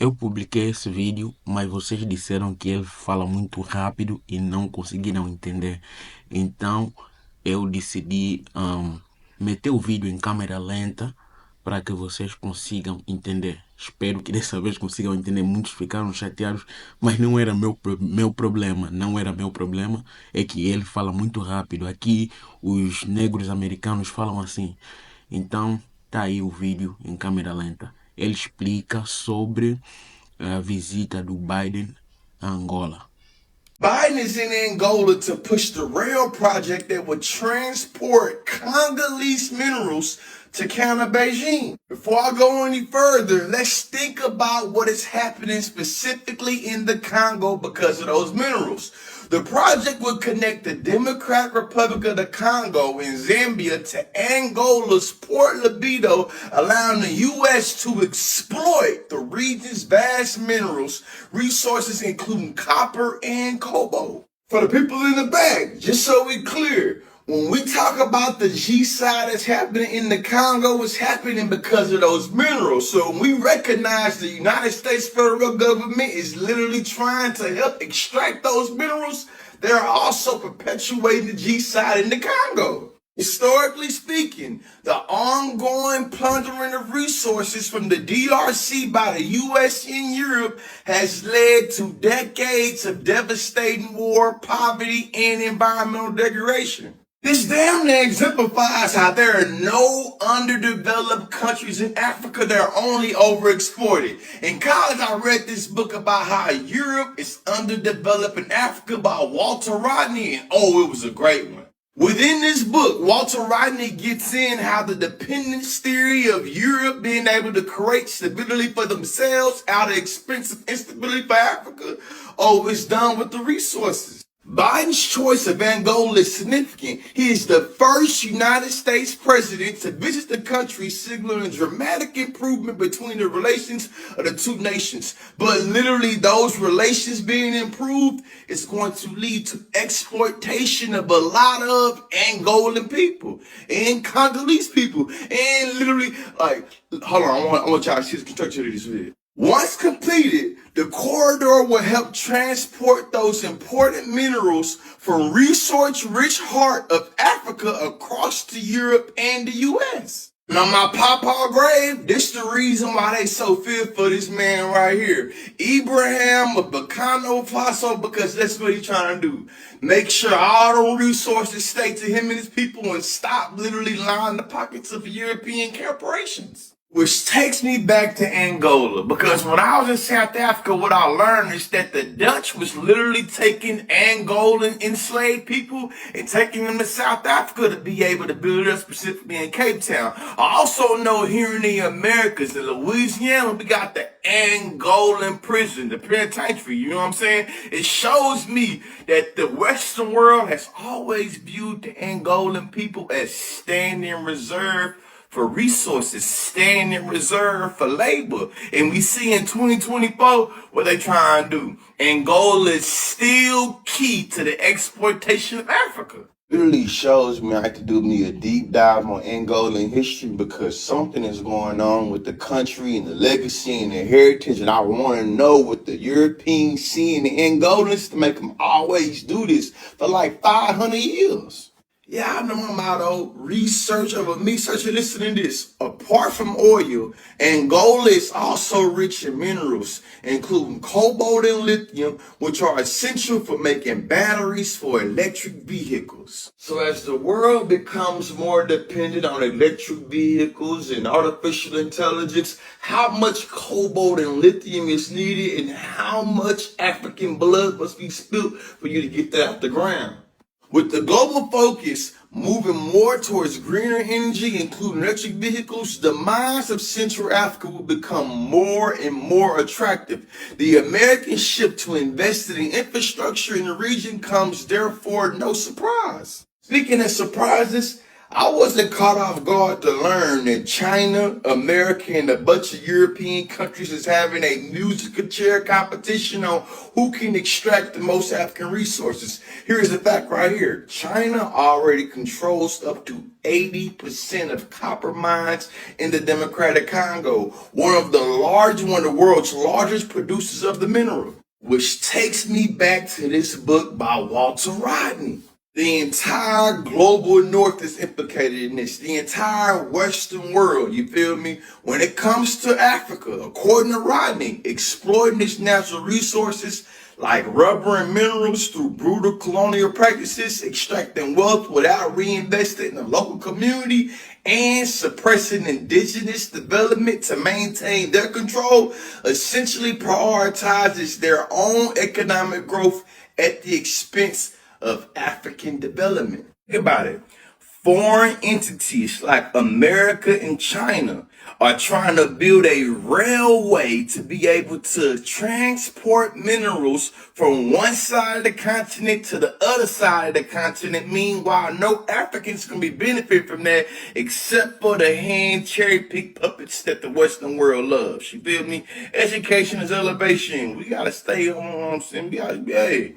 Eu publiquei esse vídeo, mas vocês disseram que ele fala muito rápido e não conseguiram entender. Então eu decidi meter o vídeo em câmera lenta para que vocês consigam entender. Espero que dessa vez consigam entender. Muitos ficaram chateados, mas não era meu problema. Não era meu problema. É que ele fala muito rápido. Aqui os negros americanos falam assim. Então tá aí o vídeo em câmera lenta. Ele explica sobre a visita do Biden a Angola. Biden is in Angola to push the rail project that would transport Congolese minerals to counter Beijing. Before I go any further, let's think about what is happening specifically in the Congo because of those minerals. The project would connect the Democratic Republic of the Congo and Zambia to Angola's Port Lobito, allowing the U.S. to exploit the region's vast minerals, resources including copper and cobalt. For the people in the back, just so we're clear, when we talk about the G-side that's happening in the Congo, it's happening because of those minerals. So when we recognize the United States federal government is literally trying to help extract those minerals, they're also perpetuating the G-side in the Congo. Historically speaking, the ongoing plundering of resources from the DRC by the US and Europe has led to decades of devastating war, poverty, and environmental degradation. This damn near exemplifies how there are no underdeveloped countries in Africa that are only overexploited. In college, I read this book about how Europe is underdeveloped in Africa by Walter Rodney, and oh, it was a great one. Within this book, Walter Rodney gets in how the dependence theory of Europe being able to create stability for themselves out of expensive instability for Africa, oh, it's done with the resources. Biden's choice of Angola is significant. He is the first United States president to visit the country, signaling a dramatic improvement between the relations of the two nations. But literally, those relations being improved is going to lead to exploitation of a lot of Angolan people and Congolese people. And literally, hold on, I want y'all to see the construction of this video. Once completed, the corridor will help transport those important minerals from resource-rich heart of Africa across to Europe and the U.S. Now, my papa grave, this the reason why they so fearful for this man right here. Ibrahim Bacano Faso, because that's what he's trying to do. Make sure all the resources stay to him and his people and stop literally lining the pockets of European corporations. Which takes me back to Angola, because when I was in South Africa, what I learned is that the Dutch was literally taking Angolan enslaved people and taking them to South Africa to be able to build up specifically in Cape Town. I also know here in the Americas, in Louisiana, we got the Angolan prison, the penitentiary, you know what I'm saying? It shows me that the Western world has always viewed the Angolan people as standing reserve for resources, stand in reserve for labor. And we see in 2024 what they trying to do. Angola is still key to the exploitation of Africa. Literally shows me I have to do me a deep dive on Angolan history because something is going on with the country and the legacy and the heritage, and I want to know what the Europeans see in the Angolans to make them always do this for like 500 years. Yeah, I know my motto, research over me, search and listen to this. Apart from oil, Angola is also rich in minerals, including cobalt and lithium, which are essential for making batteries for electric vehicles. So as the world becomes more dependent on electric vehicles and artificial intelligence, how much cobalt and lithium is needed and how much African blood must be spilled for you to get that out the ground. With the global focus moving more towards greener energy, including electric vehicles, the mines of Central Africa will become more and more attractive. The American shift to invest in infrastructure in the region comes therefore no surprise. Speaking of surprises, I wasn't caught off guard to learn that China, America, and a bunch of European countries is having a musical chair competition on who can extract the most African resources. Here's the fact right here. China already controls up to 80% of copper mines in the Democratic Congo, one of the world's largest producers of the mineral. Which takes me back to this book by Walter Rodney. The entire global north is implicated in this. The entire Western world, you feel me? When it comes to Africa, according to Rodney, exploiting its natural resources like rubber and minerals through brutal colonial practices, extracting wealth without reinvesting in the local community, and suppressing indigenous development to maintain their control, essentially prioritizes their own economic growth at the expense of African development. Think about it. Foreign entities like America and China are trying to build a railway to be able to transport minerals from one side of the continent to the other side of the continent. Meanwhile, no Africans can be benefit from that except for the hand cherry-picked puppets that the Western world loves. You feel me? Education is elevation. We gotta stay on, hey.